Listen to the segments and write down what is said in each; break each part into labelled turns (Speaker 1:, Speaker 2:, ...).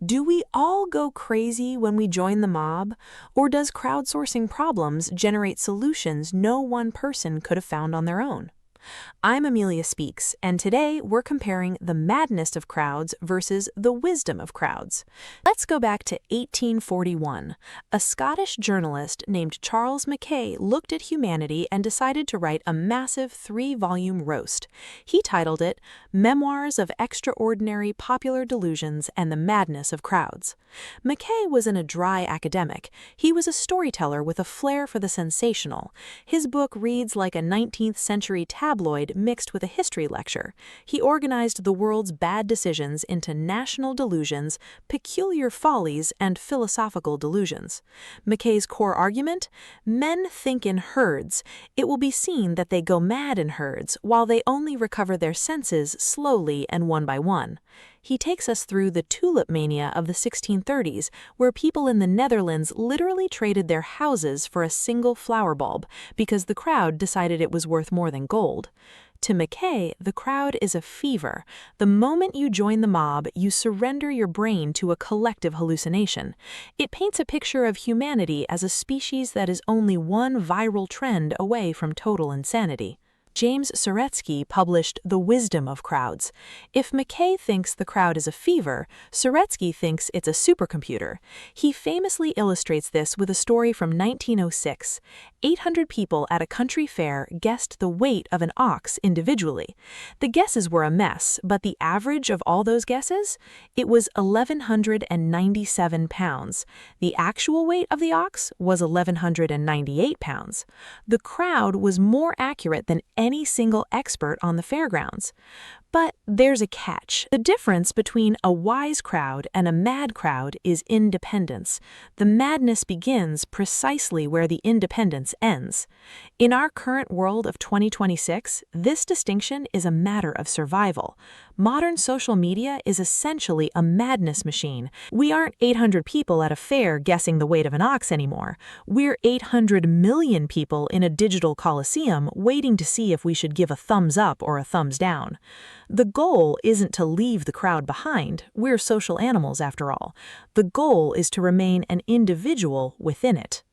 Speaker 1: Do we all go crazy when we join the mob, or does crowdsourcing problems generate solutions no one person could have found on their own? I'm Amelia Speaks, and today we're comparing the madness of crowds versus the wisdom of crowds. Let's go back to 1841. A Scottish journalist named Charles Mackay looked at humanity and decided to write a massive 3-volume roast. He titled it Memoirs of Extraordinary Popular Delusions and the Madness of Crowds. Mackay wasn't a dry academic. He was a storyteller with a flair for the sensational. His book reads like a 19th century tabloid mixed with a history lecture. He organized the world's bad decisions into national delusions, peculiar follies, and philosophical delusions. Mackay's core argument? Men think in herds. It will be seen that they go mad in herds, while they only recover their senses slowly and one by one. He takes us through the tulip mania of the 1630s, where people in the Netherlands literally traded their houses for a single flower bulb because the crowd decided it was worth more than gold. To Mackay, the crowd is a fever. The moment you join the mob, you surrender your brain to a collective hallucination. It paints a picture of humanity as a species that is only one viral trend away from total insanity. James Suretsky published The Wisdom of Crowds. If Mackay thinks the crowd is a fever, Suretsky thinks it's a supercomputer. He famously illustrates this with a story from 1906. 800 people at a country fair guessed the weight of an ox individually. The guesses were a mess, but the average of all those guesses? It was 1,197 pounds. The actual weight of the ox was 1,198 pounds. The crowd was more accurate than any single expert on the fairgrounds. But there's a catch. The difference between a wise crowd and a mad crowd is independence. The madness begins precisely where the independence ends. In our current world of 2026, this distinction is a matter of survival. Modern social media is essentially a madness machine. We aren't 800 people at a fair guessing the weight of an ox anymore. We're 800 million people in a digital coliseum waiting to see if we should give a thumbs up or a thumbs down. The goal isn't to leave the crowd behind. We're social animals after all. The goal is to remain an individual within it.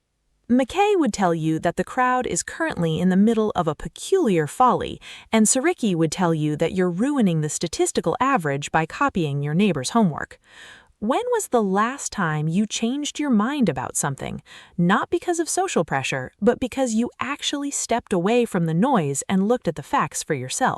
Speaker 1: Mackay would tell you that the crowd is currently in the middle of a peculiar folly, and Suretsky would tell you that you're ruining the statistical average by copying your neighbor's homework. When was the last time you changed your mind about something, not because of social pressure, but because you actually stepped away from the noise and looked at the facts for yourself?